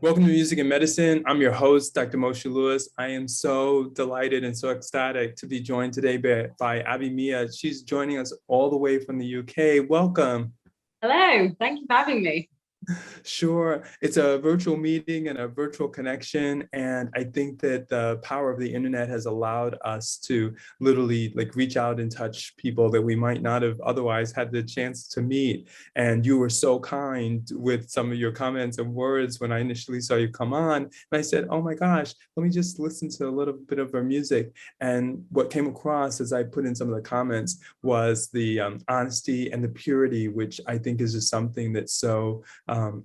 Welcome to Music and Medicine. I'm your host, Dr. Moshe Lewis. I am so delighted and so ecstatic to be joined today by Abby Mia. She's joining us all the way from the UK. Welcome. Hello, thank you for having me. Sure. It's a virtual meeting and a virtual connection. And I think that the power of the internet has allowed us to literally reach out and touch people that we might not have otherwise had the chance to meet. And you were so kind with some of your comments and words when I initially saw you come on. And I said, oh my gosh, let me just listen to a little bit of her music. And what came across as I put in some of the comments was the honesty and the purity, which I think is just something that's so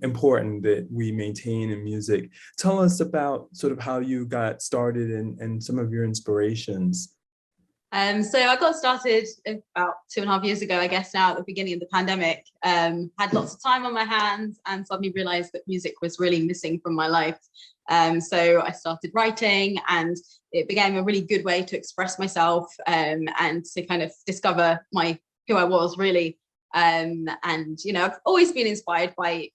important that we maintain in music. Tell us about sort of how you got started and some of your inspirations. So I got started about 2.5 years ago, I guess now at the beginning of the pandemic. Had lots of time on my hands and suddenly realized that music was really missing from my life. So I started writing, and it became a really good way to express myself and to kind of discover who I was really. And I've always been inspired by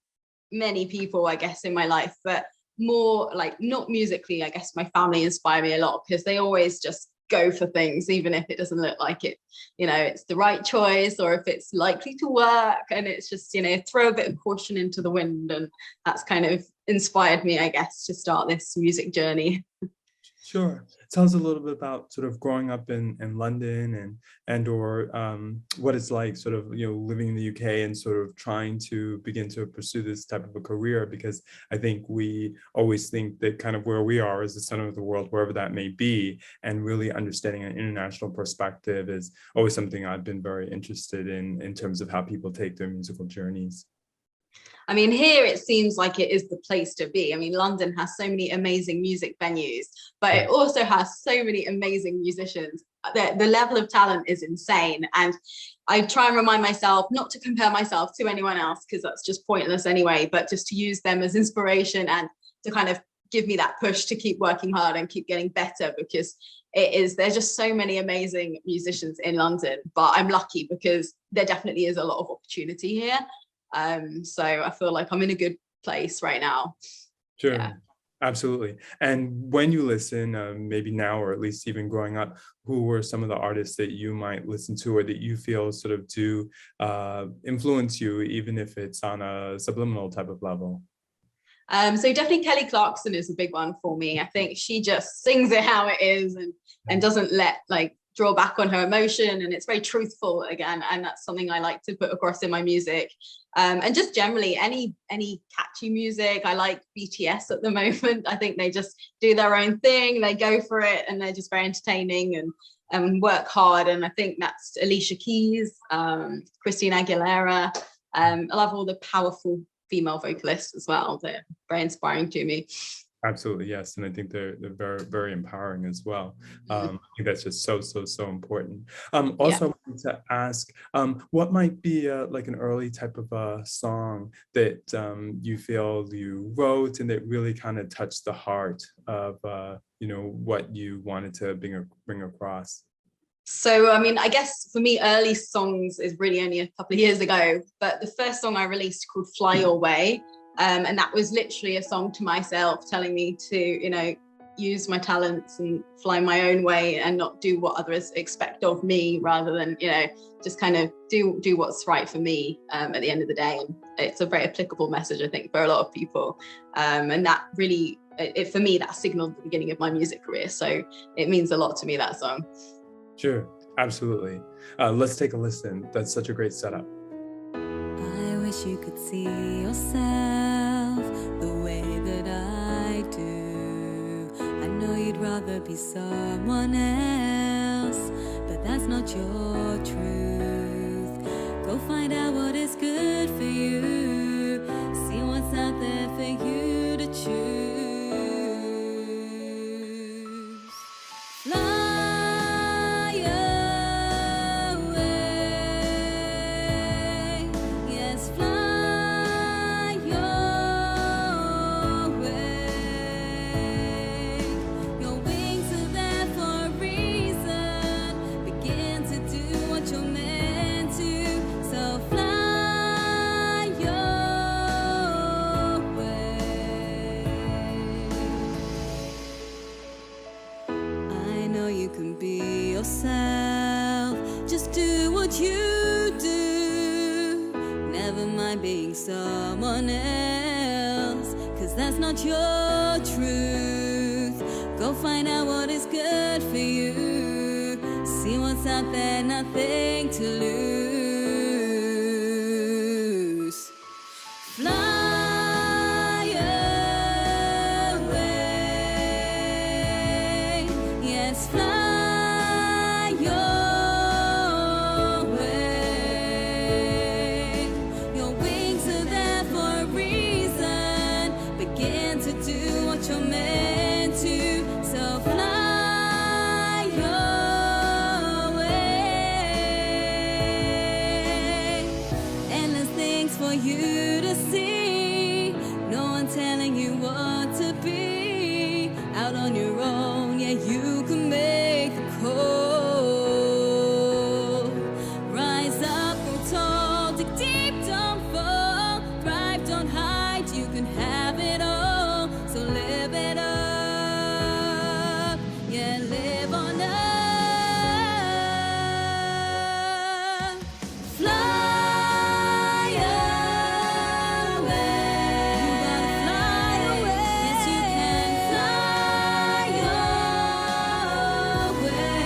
many people, I guess, in my life, but more not musically. I guess my family inspire me a lot because they always just go for things, even if it doesn't look like it, it's the right choice or if it's likely to work. And it's just, throw a bit of caution into the wind. And that's kind of inspired me, I guess, to start this music journey. Sure. Tell us a little bit about sort of growing up in London or what it's like sort of, living in the UK and sort of trying to begin to pursue this type of a career, because I think we always think that kind of where we are is the center of the world, wherever that may be, and really understanding an international perspective is always something I've been very interested in terms of how people take their musical journeys. I mean, here it seems like it is the place to be. I mean, London has so many amazing music venues, but it also has so many amazing musicians. The level of talent is insane. And I try and remind myself not to compare myself to anyone else, because that's just pointless anyway, but just to use them as inspiration and to kind of give me that push to keep working hard and keep getting better, because there's just so many amazing musicians in London. But I'm lucky because there definitely is a lot of opportunity here. So I feel like I'm in a good place right now. Sure. Yeah. Absolutely. And when you listen, maybe now, or at least even growing up, who were some of the artists that you might listen to or that you feel sort of do influence you, even if it's on a subliminal type of level? So definitely Kelly Clarkson is a big one for me. I think she just sings it how it is and doesn't let draw back on her emotion, and it's very truthful again, and that's something I like to put across in my music. And just generally any catchy music. I like BTS at the moment. I think they just do their own thing, they go for it, and they're just very entertaining and work hard. And I think that's Alicia Keys, Christina Aguilera. I love all the powerful female vocalists as well. They're very inspiring to me. Absolutely, yes. And I think they're very, very empowering as well. I think that's just so important. Also, I wanted to ask, what might be like an early type of a song that you feel you wrote and that really kind of touched the heart of what you wanted to bring across? So, I mean, I guess for me, early songs is really only a couple of years ago, but the first song I released called Fly Your Way. And that was literally a song to myself, telling me to, use my talents and fly my own way and not do what others expect of me, rather than, just kind of do what's right for me at the end of the day. And it's a very applicable message, I think, for a lot of people. And that really, for me, that signaled the beginning of my music career. So it means a lot to me, that song. Sure, absolutely. Let's take a listen. That's such a great setup. I wish you could see yourself the way that I do. I know you'd rather be someone else, but that's not your truth. Go find out what is good for you. See what's out there for you to choose. So fly. mind being someone else, 'cause that's not your truth. Go find out what is good for you. See what's out there, nothing to lose. Fly away, yes, fly your way. Your wings are there for a reason. Begin to do what you're meant to. So fly your way. Endless things for you to see. No one telling you what to be. Out on your own, yeah, you can make the call. Rise up, grow tall, dig deep, don't fall. Thrive, don't hide, you can have it all. So live it up, yeah, live on up. Fly away. You gotta fly away. Yes, you can fly away.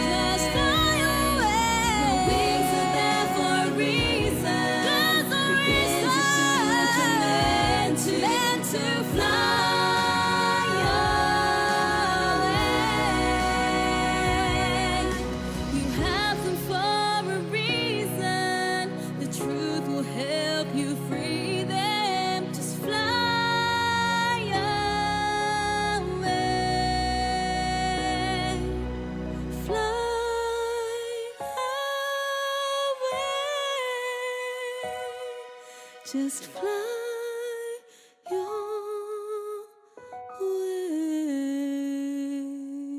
Just fly away. Your wings are there for a reason. There's a reason. Begin to do what you're meant to fly away. You have them for a reason. The truth will help you free them. Just fly away. Fly away. Just fly your way.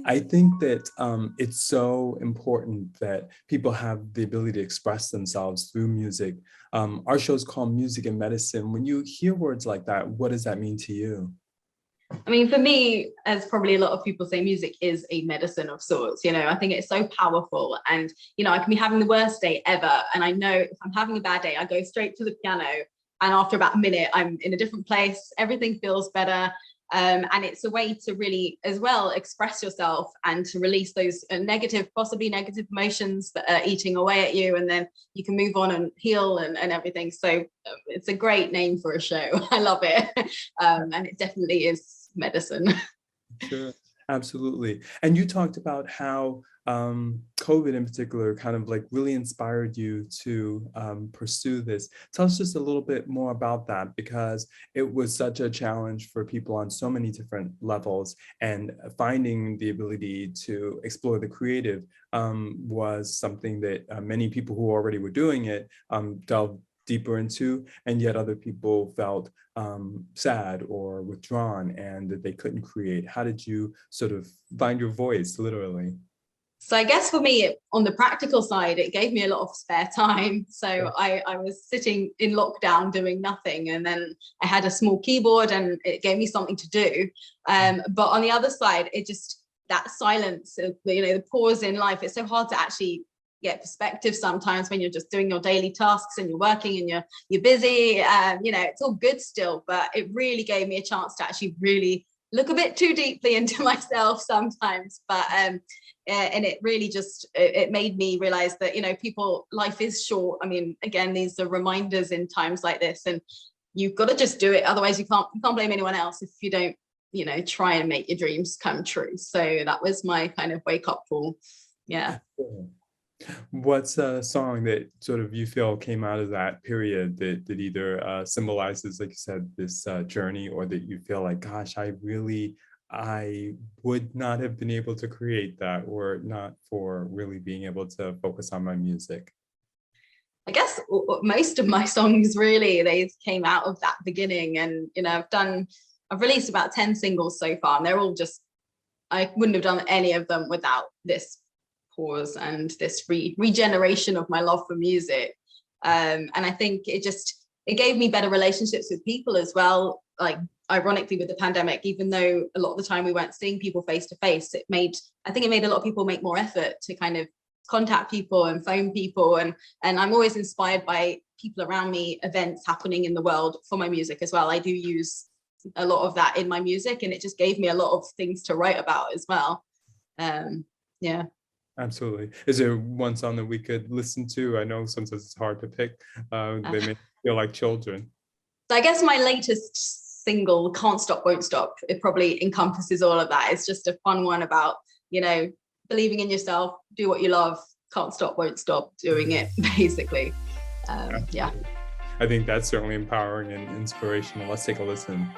I think that it's so important that people have the ability to express themselves through music. Our show is called Music and Medicine. When you hear words like that, what does that mean to you? I mean, for me, as probably a lot of people say, music is a medicine of sorts. You know, I think it's so powerful. And, you know, I can be having the worst day ever. And I know if I'm having a bad day, I go straight to the piano. And after about a minute, I'm in a different place. Everything feels better. And it's a way to really, as well, express yourself and to release those possibly negative emotions that are eating away at you. And then you can move on and heal and everything. So it's a great name for a show. I love it. And it definitely is medicine. Sure, absolutely. And you talked about how COVID in particular kind of like really inspired you to pursue this. Tell us just a little bit more about that, because it was such a challenge for people on so many different levels, and finding the ability to explore the creative was something that many people who already were doing it delved deeper into, and yet other people felt sad or withdrawn and that they couldn't create. How did you sort of find your voice, literally? So I guess for me, on the practical side, it gave me a lot of spare time. So I was sitting in lockdown doing nothing, and then I had a small keyboard and it gave me something to do. But on the other side, it just, that silence, you know, the pause in life, it's so hard to actually get perspective sometimes when you're just doing your daily tasks and you're working and you're busy. You know, it's all good still, but it really gave me a chance to actually really look a bit too deeply into myself sometimes. But and it really just, it made me realize that, you know, life is short. I mean, again, these are reminders in times like this, and you've got to just do it. Otherwise you can't blame anyone else if you don't, you know, try and make your dreams come true. So that was my kind of wake up call. Yeah. What's a song that sort of you feel came out of that period that either symbolizes, like you said, this journey, or that you feel like, gosh, I would not have been able to create that were not for really being able to focus on my music? I guess most of my songs really, they came out of that beginning. And, you know, I've released about 10 singles so far, and they're all just, I wouldn't have done any of them without this pause and this regeneration of my love for music. And I think it gave me better relationships with people as well. Like, ironically, with the pandemic, even though a lot of the time we weren't seeing people face to face, I think it made a lot of people make more effort to kind of contact people and phone people. And I'm always inspired by people around me, events happening in the world for my music as well. I do use a lot of that in my music, and it just gave me a lot of things to write about as well. Yeah. Absolutely. Is there one song that we could listen to? I know sometimes it's hard to pick. They may feel like children. So I guess my latest single, Can't Stop, Won't Stop, it probably encompasses all of that. It's just a fun one about, you know, believing in yourself, do what you love, can't stop, won't stop doing it, basically. Yeah. I think that's certainly empowering and inspirational. Let's take a listen.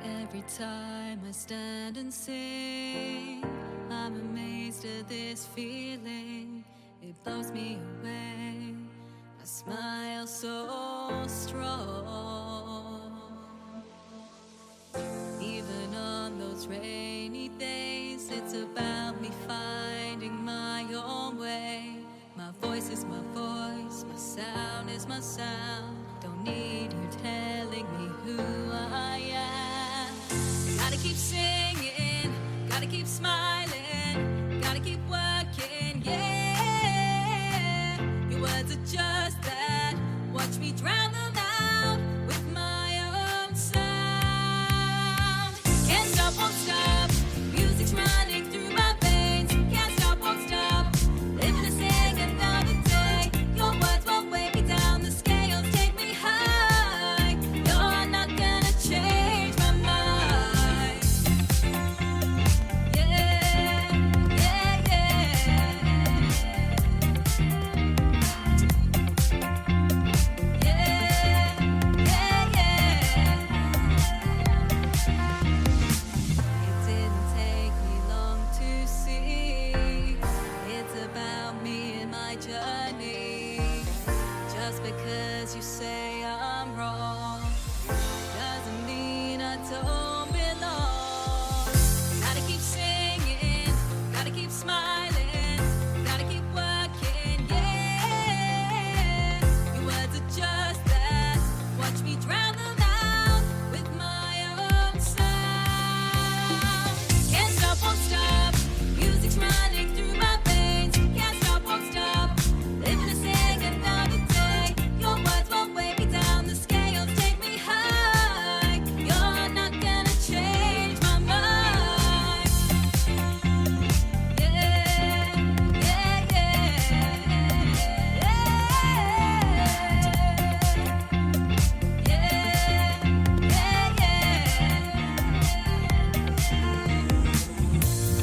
Every time I stand and sing, I'm amazed at this feeling. It blows me away. I smile so strong. Even on those rainy days, it's about me finding my own way. My voice is my voice, my sound is my sound. Don't need you telling me who I am. Gotta keep singing, gotta keep smiling, gotta keep working, yeah. Your words are just that, watch me drown them out with my own sound. Can't stop, won't stop, music's running through my veins. Can't stop, won't stop, living to sing another day. Your words won't weigh me down, the scales take me high. You're not gonna change my mind. Yeah, yeah, It didn't take me long to see. It's about me and my journey. Just because you say I'm wrong doesn't mean I don't belong. Gotta keep singing, gotta keep smiling, gotta keep working, yeah. Your words are just that, watch me drown them out with my own sound. Can't stop, won't stop, music's running through my veins. Can't stop, won't stop, living to sing another day. Your words won't weigh me down, the scales take me high. You're not gonna change my mind. Yeah, yeah,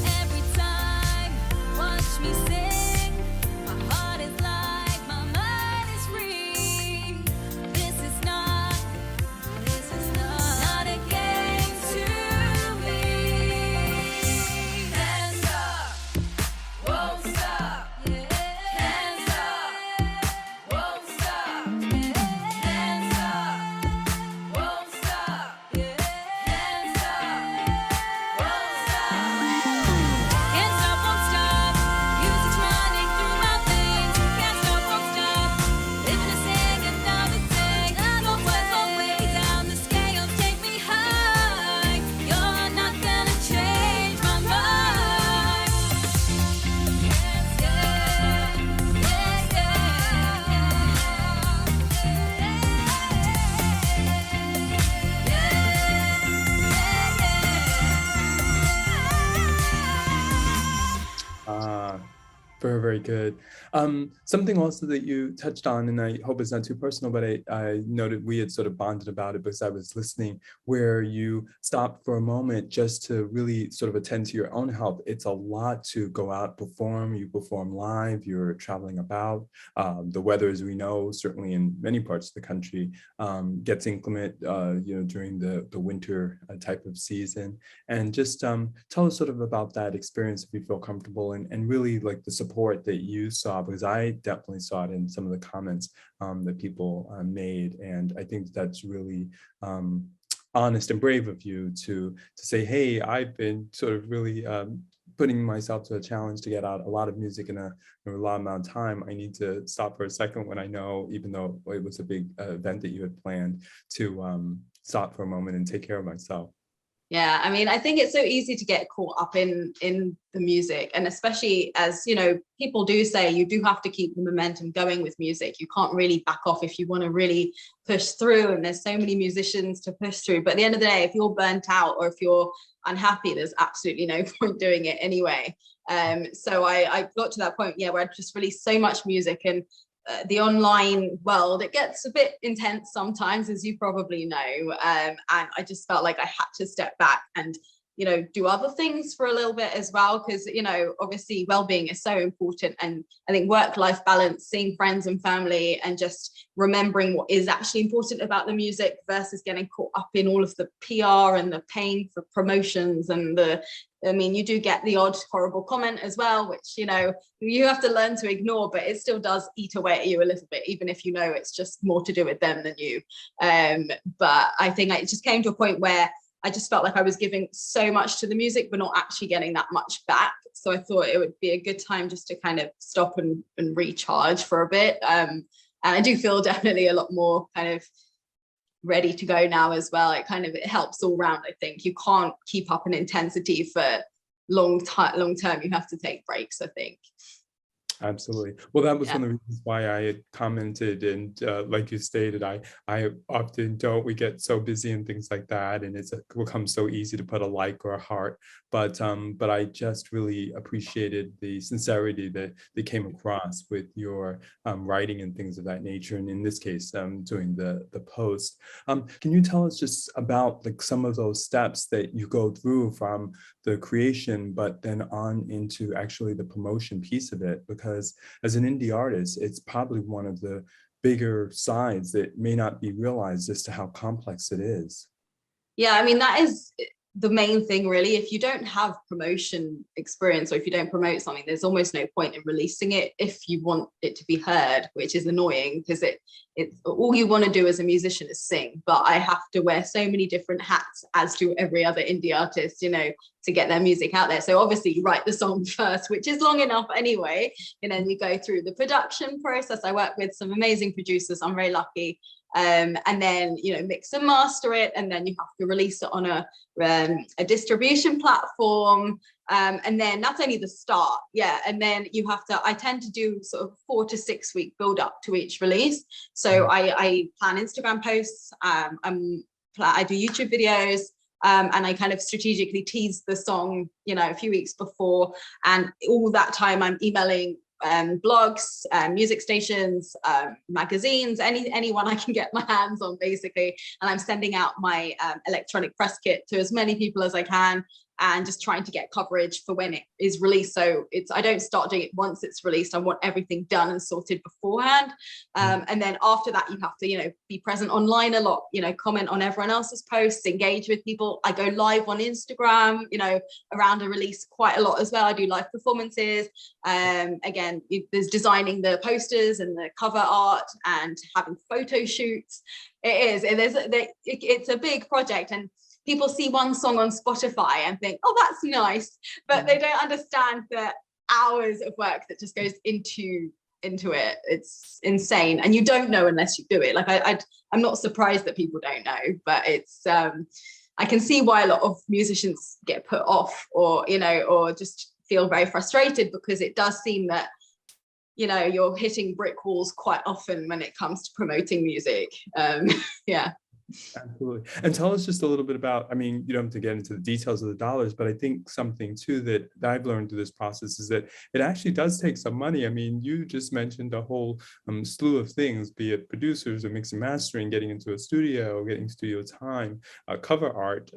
Every time, watch me sing. My heart is light, my mind is free. This is not a game to me. Hands up, won't stop. Hands up, won't stop. Hands up, won't stop. Hands up, won't stop. Can't stop, won't stop, music's running through my veins. Can't stop, won't stop, living to sing another day. Your words won't weigh me down, the scales take me high. You're not gonna change my mind. Ah, very, very good. Something also that you touched on, and I hope it's not too personal, but I noted we had sort of bonded about it because I was listening, where you stopped for a moment just to really sort of attend to your own health. It's a lot to go out, perform, you perform live, you're traveling about. The weather, as we know, certainly in many parts of the country, gets inclement, during the winter type of season. And just tell us sort of about that experience, if you feel comfortable, and really like the support that you saw, because I definitely saw it in some of the comments that people made. And I think that's really honest and brave of you to say, hey, I've been sort of really putting myself to a challenge to get out a lot of music in a lot amount of time. I need to stop for a second when I know, even though it was a big event that you had planned, to stop for a moment and take care of myself. Yeah, I mean, I think it's so easy to get caught up in the music, and especially as you know, people do say you do have to keep the momentum going with music. You can't really back off if you want to really push through, and there's so many musicians to push through. But at the end of the day, if you're burnt out or if you're unhappy, there's absolutely no point doing it anyway. So I got to that point, yeah, where I just released so much music, and the online world, it gets a bit intense sometimes, as you probably know, and I just felt like I had to step back and, you know, do other things for a little bit as well, because, you know, obviously well-being is so important, and I think work-life balance, seeing friends and family, and just remembering what is actually important about the music versus getting caught up in all of the PR and the paying for promotions and I mean, you do get the odd horrible comment as well, which, you know, you have to learn to ignore, but it still does eat away at you a little bit, even if you know it's just more to do with them than you. But I think it just came to a point where I just felt like I was giving so much to the music, but not actually getting that much back. So I thought it would be a good time just to kind of stop and recharge for a bit. And I do feel definitely a lot more kind of ready to go now as well. It helps all round. I think you can't keep up an intensity for long term. You have to take breaks, I think. Absolutely. Well, that was one of the reasons why I had commented, and like you stated, I often don't. We get so busy and things like that, and it becomes so easy to put a like or a heart. But I just really appreciated the sincerity that came across with your writing and things of that nature, and in this case, doing the post. Can you tell us just about like some of those steps that you go through from the creation, but then on into actually the promotion piece of it? Because as an indie artist, it's probably one of the bigger sides that may not be realized as to how complex it is. Yeah, I mean, that is the main thing, really. If you don't have promotion experience, or if you don't promote something, there's almost no point in releasing it if you want it to be heard, which is annoying, because it's all you want to do as a musician is sing. But I have to wear so many different hats, as do every other indie artist, you know, to get their music out there. So obviously you write the song first, which is long enough anyway, and then you go through the production process. I work with some amazing producers, I'm very lucky. And then, you know, mix and master it, and then you have to release it on a distribution platform, and then that's only the start. Yeah, and then you have to, I tend to do sort of 4 to 6 week build up to each release. So I plan Instagram posts, I do YouTube videos, and I kind of strategically tease the song, you know, a few weeks before, and all that time I'm emailing blogs, music stations, magazines, anyone I can get my hands on, basically, and I'm sending out my electronic press kit to as many people as I can, and just trying to get coverage for when it is released. So I don't start doing it once it's released. I want everything done and sorted beforehand. And then after that, you have to, you know, be present online a lot, you know, comment on everyone else's posts, engage with people. I go live on Instagram, you know, around a release quite a lot as well. I do live performances. Again, there's designing the posters and the cover art and having photo shoots. It's a big project, and people see one song on Spotify and think, oh, that's nice, but they don't understand the hours of work that just goes into it. It's insane, and you don't know unless you do it. Like I'm not surprised that people don't know, but it's I can see why a lot of musicians get put off, or, you know, or just feel very frustrated, because it does seem that, you know, you're hitting brick walls quite often when it comes to promoting music. Yeah. Absolutely. And tell us just a little bit about, I mean, you don't have to get into the details of the dollars, but I think something too that I've learned through this process is that it actually does take some money. I mean, you just mentioned a whole slew of things, be it producers or mix and mastering, getting into a studio, getting studio time, cover art,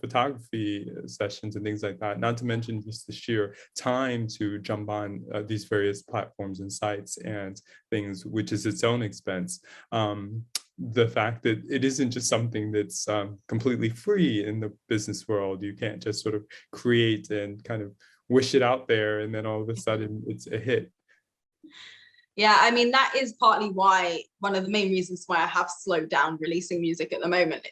photography sessions and things like that, not to mention just the sheer time to jump on these various platforms and sites and things, which is its own expense. The fact that it isn't just something that's completely free in the business world. You can't just sort of create and kind of wish it out there and then all of a sudden it's a hit. Yeah, I mean, that is partly why, one of the main reasons why I have slowed down releasing music at the moment.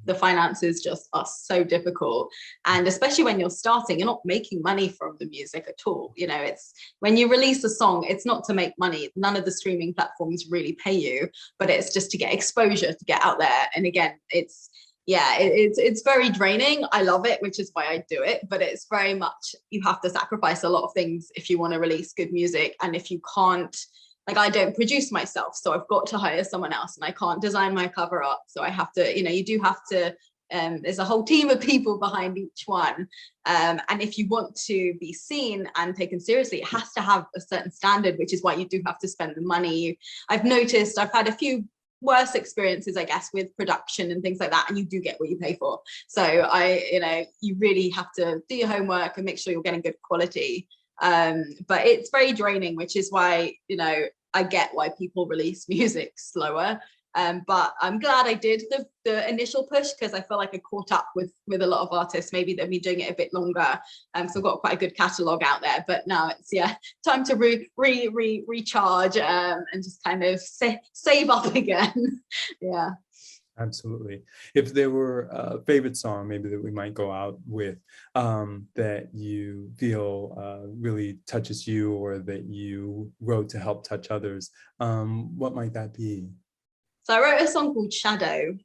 The finances just are so difficult, and especially when you're starting, you're not making money from the music at all. You know, it's when you release a song, it's not to make money. None of the streaming platforms really pay you, but it's just to get exposure, to get out there. And again, it's, yeah, it's very draining. I love it, which is why I do it, but it's very much, you have to sacrifice a lot of things if you want to release good music. And if you can't, like, I don't produce myself, so I've got to hire someone else, and I can't design my cover art, so I have to, you do have to, there's a whole team of people behind each one, and if you want to be seen and taken seriously, it has to have a certain standard, which is why you do have to spend the money. I've noticed I've had a few worse experiences, I guess, with production and things like that, and you do get what you pay for. So you really have to do your homework and make sure you're getting good quality. But it's very draining, which is why, I get why people release music slower. But I'm glad I did the initial push, because I feel like I caught up with a lot of artists. Maybe they've been doing it a bit longer. So I've got quite a good catalogue out there. But now it's time to recharge and just kind of save up again. Yeah. Absolutely. If there were a favorite song maybe that we might go out with that you feel really touches you, or that you wrote to help touch others, what might that be? So I wrote a song called Shadow,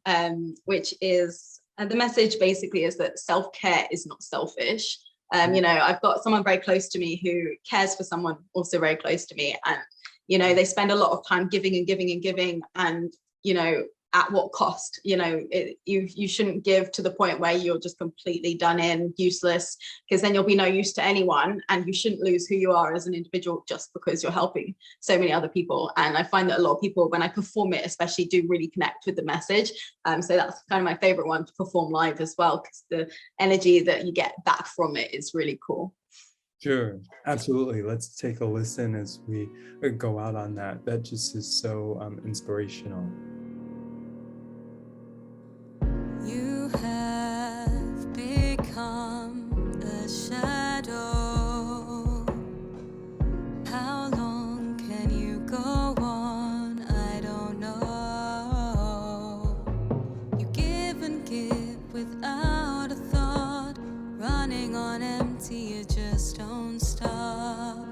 which is, the message basically is that self-care is not selfish. I've got someone very close to me who cares for someone also very close to me, and they spend a lot of time giving and giving and giving, and at what cost? You shouldn't give to the point where you're just completely done in, useless, because then you'll be no use to anyone, and you shouldn't lose who you are as an individual just because you're helping so many other people. And I find that a lot of people, when I perform it especially, do really connect with the message. So that's kind of my favorite one to perform live as well, because the energy that you get back from it is really cool. Sure, absolutely. Let's take a listen as we go out on that. That just is so inspirational. You have become a shadow. How long can you go on? I don't know. You give and give without a thought, running on empty, you just don't stop.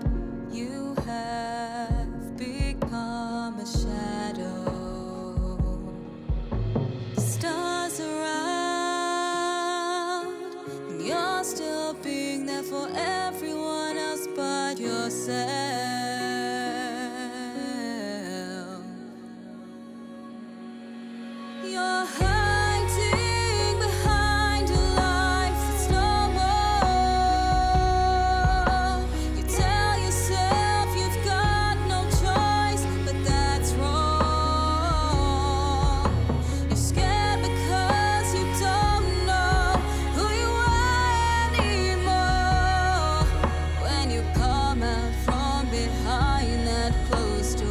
You have become a shadow. Stars around, and you're still being there for everyone else but yourself. You're hiding behind a life that's no more. You tell yourself you've got no choice, but that's wrong. You're scared because you don't know who you are anymore. When you come out from behind that closed door,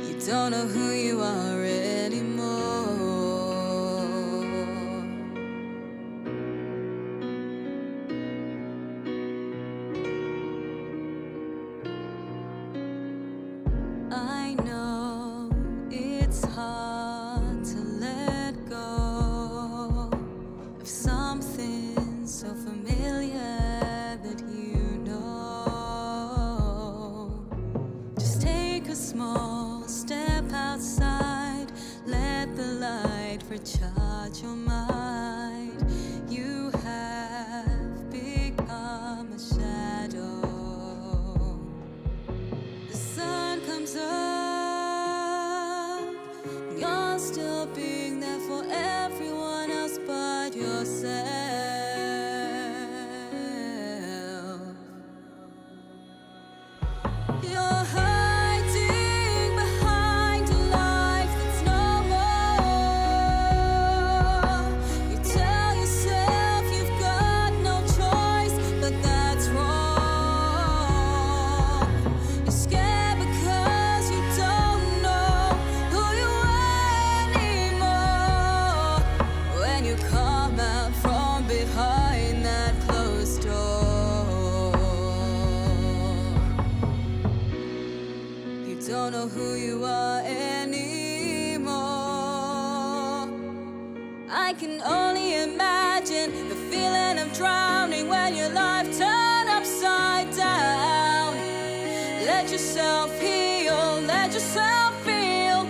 you don't know who you are anymore. I know it's hard to let go of something so familiar that you know. Just take a small step outside, let the light recharge your mind. You have become a shadow. The sun comes up, you're still being there for everyone else but yourself. You're hiding behind a life that's no more. You tell yourself you've got no choice, but that's wrong. You're scared because you don't know who you are anymore. When you come out from behind that closed door, you don't know who you are anymore. I can only imagine the feeling of drowning when your life turned upside down. Let yourself heal, let yourself feel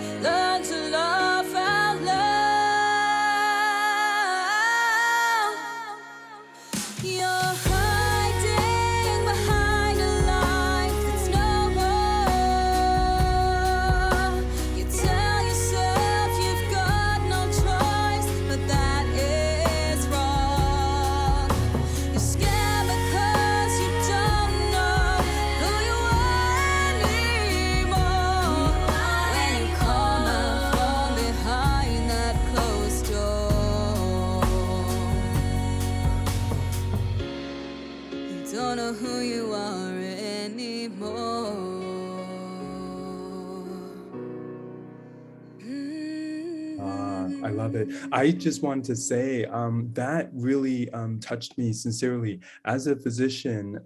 I love it. I just wanted to say that really touched me sincerely. As a physician,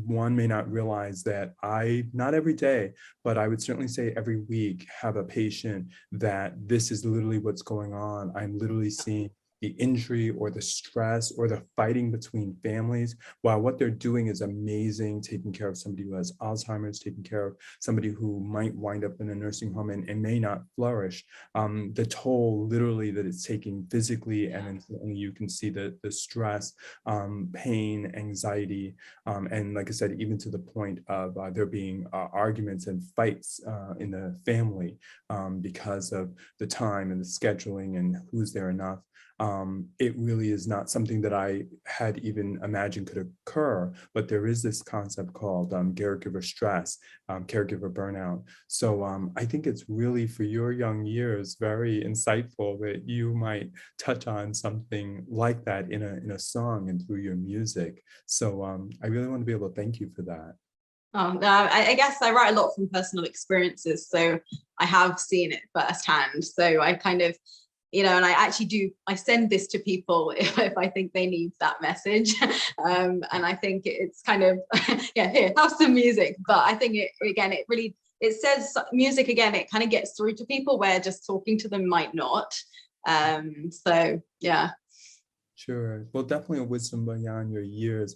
one may not realize that I, not every day, but I would certainly say every week, have a patient that this is literally what's going on. I'm literally seeing the injury or the stress or the fighting between families, while what they're doing is amazing, taking care of somebody who has Alzheimer's, taking care of somebody who might wind up in a nursing home and may not flourish. The toll literally that it's taking physically, and then certainly you can see the stress, pain, anxiety, and like I said, even to the point of there being arguments and fights in the family because of the time and the scheduling and who's there enough. It really is not something that I had even imagined could occur, but there is this concept called caregiver stress, caregiver burnout. So I think it's really, for your young years, very insightful that you might touch on something like that in a song and through your music. So I really want to be able to thank you for that. No, I guess I write a lot from personal experiences, so I have seen it firsthand. So I kind of, and I actually I send this to people if I think they need that message. And I think it's kind of, here, have some music. But I think it says music, again, it kind of gets through to people where just talking to them might not. So yeah. Sure. Well, definitely a wisdom beyond your years.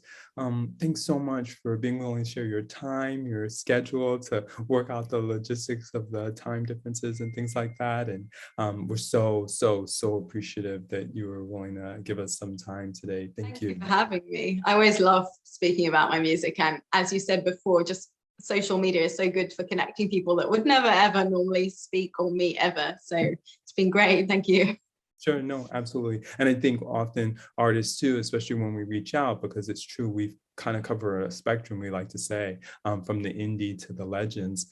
Thanks so much for being willing to share your time, your schedule, to work out the logistics of the time differences and things like that. And we're so appreciative that you were willing to give us some time today. Thank you for having me. I always love speaking about my music. And as you said before, just social media is so good for connecting people that would never, ever normally speak or meet ever. So it's been great. Thank you. Sure, no, absolutely. And I think often artists too, especially when we reach out, because it's true, we kind of cover a spectrum, we like to say, from the indie to the legends,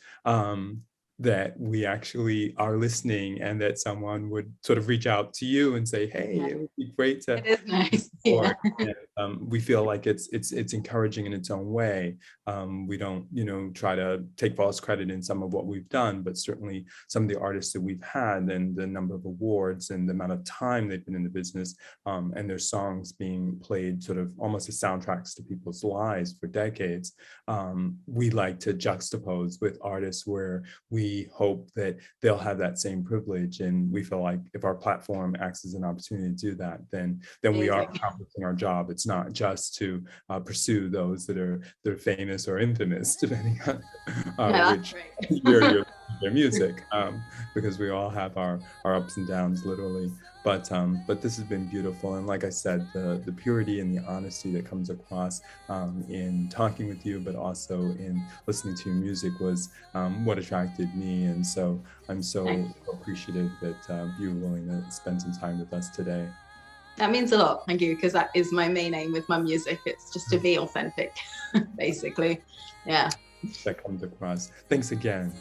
that we actually are listening, and that someone would sort of reach out to you and say, hey, it would be great to. It is nice. Yeah. And, we feel like it's encouraging in its own way. We don't, try to take false credit in some of what we've done, but certainly some of the artists that we've had and the number of awards and the amount of time they've been in the business, and their songs being played sort of almost as soundtracks to people's lives for decades. We like to juxtapose with artists where we hope that they'll have that same privilege, and we feel like if our platform acts as an opportunity to do that, then we are accomplishing our job. It's not just to pursue those that are famous or infamous, depending on which you're their music, because we all have our ups and downs, literally. But this has been beautiful, and like I said, the purity and the honesty that comes across in talking with you, but also in listening to your music, was what attracted me. And so I'm so appreciative that you were willing to spend some time with us today. That means a lot. Thank you, because that is my main aim with my music. It's just to be authentic, basically. Yeah. That comes across. Thanks again.